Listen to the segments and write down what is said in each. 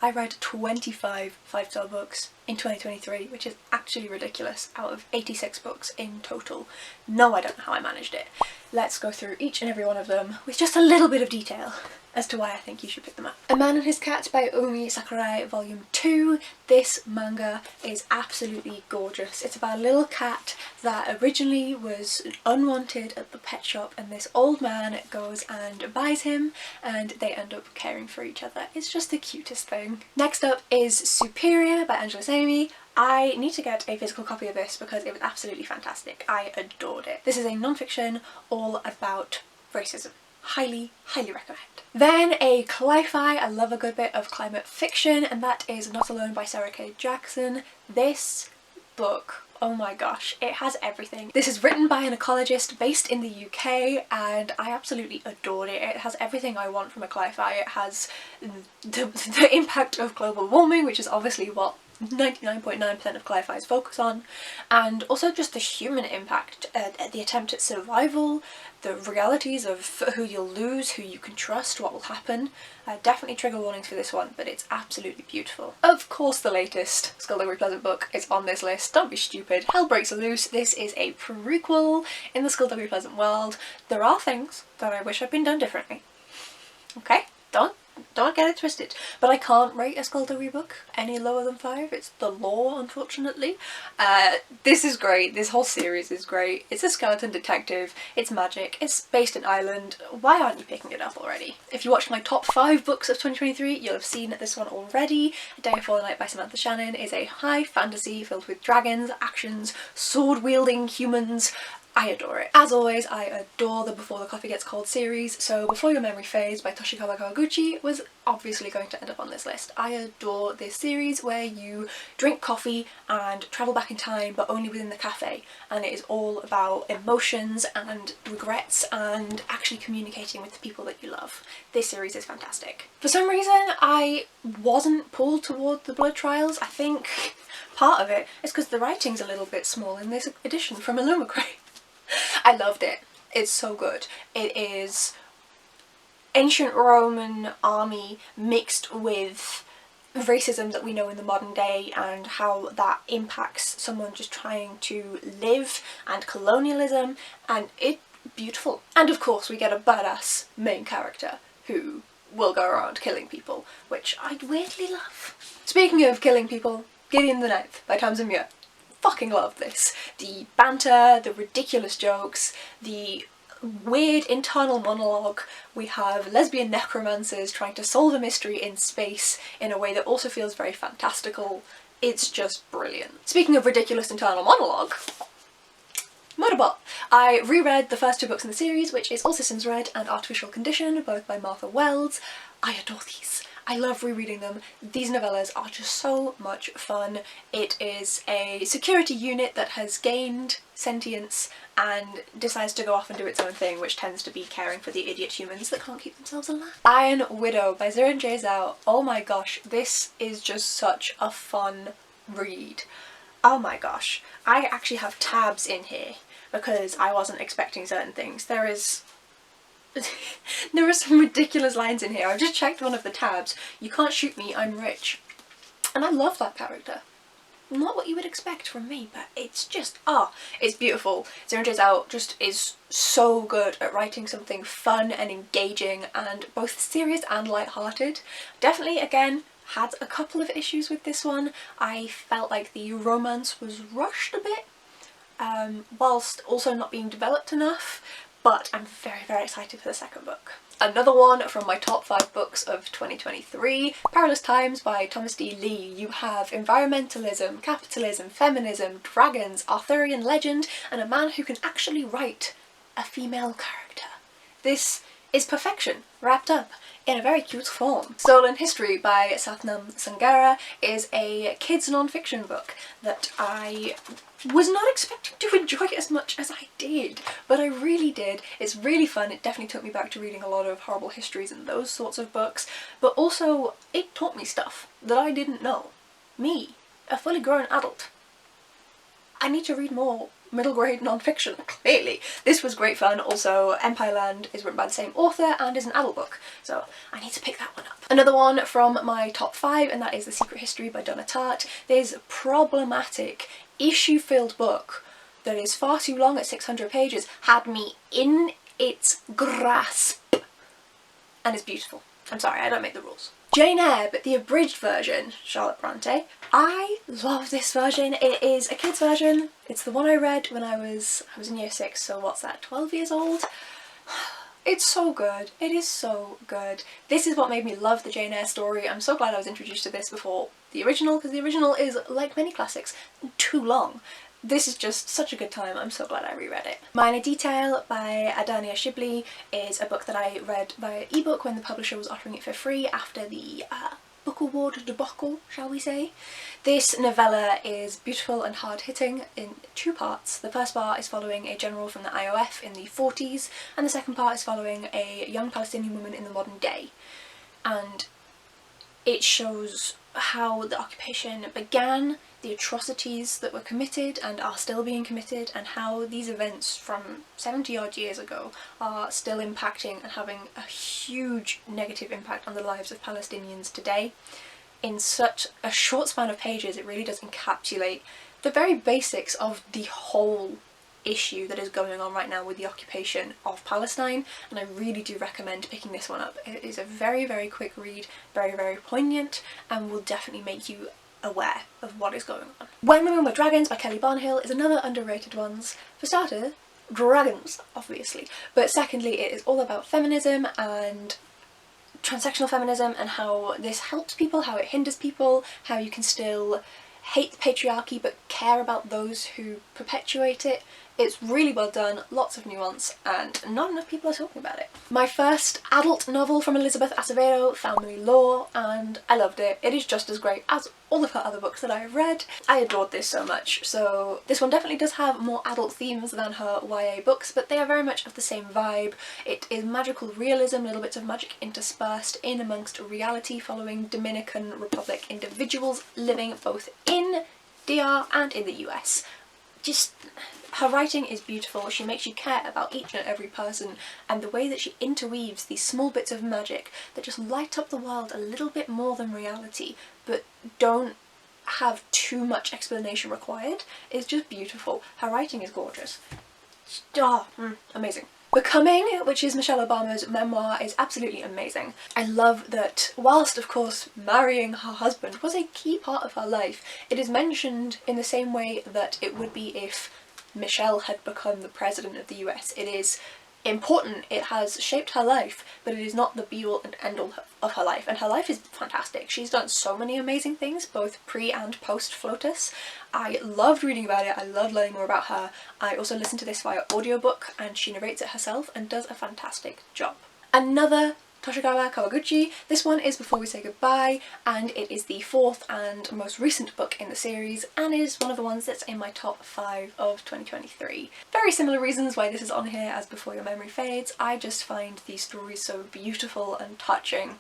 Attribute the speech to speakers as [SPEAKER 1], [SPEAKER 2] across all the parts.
[SPEAKER 1] I read 25 5-star books in 2023, which is actually ridiculous, out of 86 books in total. No, I don't know how I managed it. Let's go through each and every one of them with just a little bit of detail as to why I think you should pick them up. A Man and His Cat by Umi Sakurai Volume 2. This manga is absolutely gorgeous. It's about a little cat that originally was unwanted at the pet shop, and this old man goes and buys him and they end up caring for each other. It's just the cutest thing. Next up is Superior by Angela Saini. I need to get a physical copy of this because it was absolutely fantastic. I adored it. This is a non-fiction all about racism. Highly, highly recommend. Then a cli-fi. I love a good bit of climate fiction, and that is Not Alone by Sarah K. Jackson. This book, oh my gosh, it has everything. This is written by an ecologist based in the UK and I absolutely adored it. It has everything I want from a cli-fi. It has the impact of global warming, which is obviously what 99.9% of cli-fis focus on, and also just the human impact, the attempt at survival, the realities of who you'll lose, who you can trust, what will happen. Definitely trigger warnings for this one, but it's absolutely beautiful. Of course the latest Skullduggery Pleasant book is on this list. Don't be stupid. Hell Breaks Loose. This is a prequel in the Skullduggery Pleasant world. There are things that I wish had been done differently. Okay? Don't get it twisted, but I can't rate a Skullduggery book any lower than 5. It's the law, unfortunately. This is great. This whole series is great. It's a skeleton detective. It's magic. It's based in Ireland. Why aren't you picking it up already? If you watched my top 5 books of 2023, you'll have seen this one already. A Day of Fortnight by Samantha Shannon is a high fantasy filled with dragons, actions, sword-wielding humans. I adore it. As always, I adore the Before the Coffee Gets Cold series, so Before Your Memory Fades by Toshikazu Kawaguchi was obviously going to end up on this list. I adore this series where you drink coffee and travel back in time, but only within the cafe, and it is all about emotions and regrets and actually communicating with the people that you love. This series is fantastic. For some reason, I wasn't pulled toward the blood trials. I think part of it is because the writing's a little bit small in this edition from Illumicrate. I loved it. It's so good. It is ancient Roman army mixed with racism that we know in the modern day and how that impacts someone just trying to live, and colonialism, and it's beautiful. And of course we get a badass main character who will go around killing people, which I weirdly love. Speaking of killing people, Gideon the Ninth by Tamsyn Muir. Fucking love this. The banter, the ridiculous jokes, the weird internal monologue. We have lesbian necromancers trying to solve a mystery in space in a way that also feels very fantastical. It's just brilliant. Speaking of ridiculous internal monologue, Murderbot. I reread the first 2 books in the series, which is All Systems Red and Artificial Condition, both by Martha Wells. I adore these. I love rereading them. These novellas are just so much fun. It is a security unit that has gained sentience and decides to go off and do its own thing, which tends to be caring for the idiot humans that can't keep themselves alive. Iron Widow by Zhao. Oh my gosh, this is just such a fun read. Oh my gosh. I actually have tabs in here because I wasn't expecting certain things. There are some ridiculous lines in here. I've just checked one of the tabs. You can't shoot me, I'm rich. And I love that character. Not what you would expect from me, but it's just, it's beautiful. Zhao just is so good at writing something fun and engaging and both serious and light-hearted. Definitely, again, had a couple of issues with this one. I felt like the romance was rushed a bit, whilst also not being developed enough. But I'm very, very excited for the second book. Another one from my top 5 books of 2023, Perilous Times by Thomas D. Lee. You have environmentalism, capitalism, feminism, dragons, Arthurian legend, and a man who can actually write a female character. This is perfection, wrapped up in a very cute form. Stolen History by Sathnam Sanghera is a kids non-fiction book that I was not expecting to enjoy as much as I did, but I really did. It's really fun. It definitely took me back to reading a lot of horrible histories and those sorts of books, but also it taught me stuff that I didn't know. Me, a fully grown adult. I need to read more middle grade non-fiction, clearly. This was great fun. Also, Empire Land is written by the same author and is an adult book, so I need to pick that one up. Another one from my top 5, and that is The Secret History by Donna Tartt. This problematic, issue-filled book that is far too long at 600 pages had me in its grasp, and it's beautiful. I'm sorry, I don't make the rules. Jane Eyre, but the abridged version, Charlotte Bronte. I love this version. It is a kid's version. It's the one I read when I was in year 6, so what's that, 12 years old? It's so good. It is so good. This is what made me love the Jane Eyre story. I'm so glad I was introduced to this before the original, because the original is, like many classics, too long. This is just such a good time. I'm so glad I reread it. Minor Detail by Adania Shibli is a book that I read via ebook when the publisher was offering it for free after the book award debacle, shall we say. This novella is beautiful and hard-hitting in 2 parts. The first part is following a general from the IOF in the 40s, and the second part is following a young Palestinian woman in the modern day. And it shows how the occupation began, the atrocities that were committed and are still being committed, and how these events from 70 odd years ago are still impacting and having a huge negative impact on the lives of Palestinians today. In such a short span of pages, it really does encapsulate the very basics of the whole issue that is going on right now with the occupation of Palestine, and I really do recommend picking this one up. It is a very, very quick read, very, very poignant, and will definitely make you aware of what is going on. When Women Were Dragons by Kelly Barnhill is another underrated one. For starters, dragons, obviously, but secondly it is all about feminism and transsexual feminism and how this helps people, how it hinders people, how you can still hate the patriarchy but care about those who perpetuate it. It's really well done, lots of nuance, and not enough people are talking about it. My first adult novel from Elizabeth Acevedo, Family Law, and I loved it. It is just as great as all of her other books that I have read. I adored this so much. So this one definitely does have more adult themes than her YA books, but they are very much of the same vibe. It is magical realism, little bits of magic interspersed in amongst reality, following Dominican Republic individuals living both in DR and in the US. Just, her writing is beautiful. She makes you care about each and every person, and the way that she interweaves these small bits of magic that just light up the world a little bit more than reality, but don't have too much explanation required, is just beautiful. Her writing is gorgeous. Amazing. Becoming, which is Michelle Obama's memoir, is absolutely amazing. I love that whilst of course marrying her husband was a key part of her life, it is mentioned in the same way that it would be if Michelle had become the president of the US. It is important, it has shaped her life, but it is not the be-all and end-all of her life, and her life is fantastic. She's done so many amazing things, both pre and post FLOTUS. I loved reading about it, I loved learning more about her. I also listened to this via audiobook, and she narrates it herself and does a fantastic job. Another Toshikazu Kawaguchi. This one is Before We Say Goodbye, and it is the 4th and most recent book in the series, and is one of the ones that's in my top 5 of 2023. Very similar reasons why this is on here as Before Your Memory Fades. I just find these stories so beautiful and touching.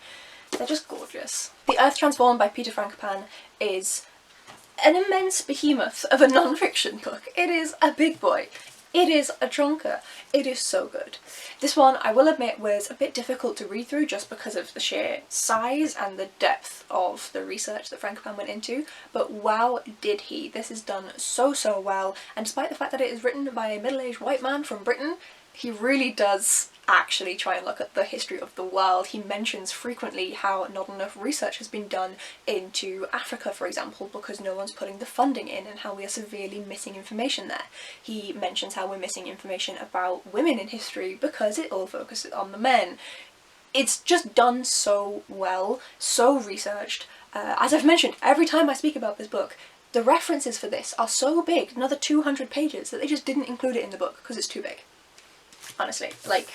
[SPEAKER 1] They're just gorgeous. The Earth Transformed by Peter Frankopan is an immense behemoth of a non-fiction book. It is a big boy. It is a chonker. It is so good. This one, I will admit, was a bit difficult to read through just because of the sheer size and the depth of the research that Frankopan went into, but wow did he. This is done so well, and despite the fact that it is written by a middle-aged white man from Britain, he really does actually try and look at the history of the world. He mentions frequently how not enough research has been done into Africa, for example, because no one's putting the funding in, and how we are severely missing information there. He mentions how we're missing information about women in history because it all focuses on the men. It's just done so well, so researched. As I've mentioned, every time I speak about this book, the references for this are so big, another 200 pages, that they just didn't include it in the book because it's too big. Honestly, like,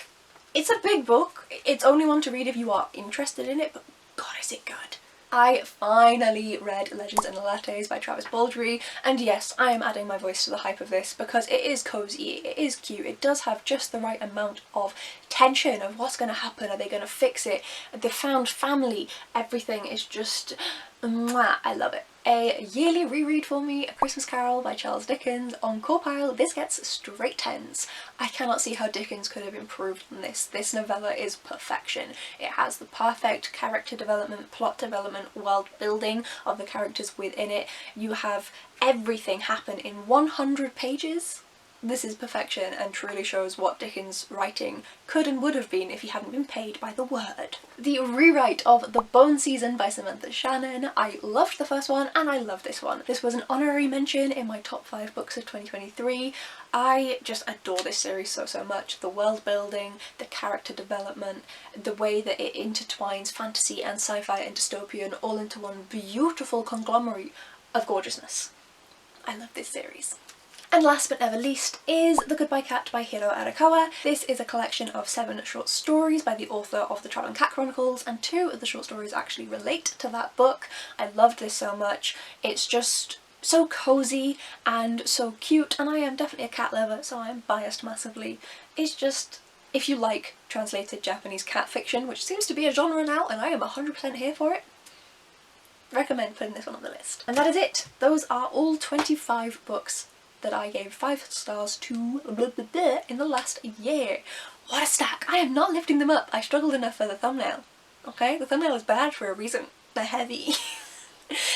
[SPEAKER 1] it's a big book. It's only one to read if you are interested in it, but God, is it good. I finally read Legends and Lattes by Travis Baldry, and yes, I am adding my voice to the hype of this because it is cozy, it is cute, it does have just the right amount of tension of what's going to happen, are they going to fix it, the found family, everything is just, mwah, I love it. A yearly reread for me, A Christmas Carol by Charles Dickens. On core pile, this gets straight 10s. I cannot see how Dickens could have improved on this. This novella is perfection. It has the perfect character development, plot development, world building of the characters within it. You have everything happen in 100 pages. This is perfection and truly shows what Dickens' writing could and would have been if he hadn't been paid by the word. The rewrite of The Bone Season by Samantha Shannon. I loved the first one and I love this one. This was an honorary mention in my top 5 books of 2023. I just adore this series so much. The world building, the character development, the way that it intertwines fantasy and sci-fi and dystopian all into one beautiful conglomerate of gorgeousness. I love this series. And last but never least is The Goodbye Cat by Hiro Arakawa. This is a collection of 7 short stories by the author of the Traveling Cat Chronicles, and 2 of the short stories actually relate to that book. I loved this so much. It's just so cozy and so cute, and I am definitely a cat lover, so I am biased massively. It's just, if you like translated Japanese cat fiction, which seems to be a genre now, and I am 100% here for it, recommend putting this one on the list. And that is it. Those are all 25 books that I gave 5 stars to in the last year. What a stack! I am not lifting them up. I struggled enough for the thumbnail. Okay, the thumbnail is bad for a reason. They're heavy.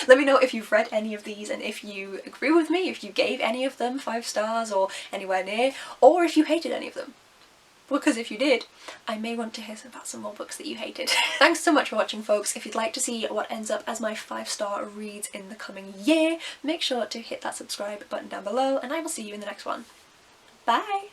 [SPEAKER 1] Let me know if you've read any of these and if you agree with me, if you gave any of them 5 stars or anywhere near, or if you hated any of them. Because if you did, I may want to hear about some more books that you hated. Thanks so much for watching, folks. If you'd like to see what ends up as my 5-star reads in the coming year, make sure to hit that subscribe button down below, and I will see you in the next one. Bye!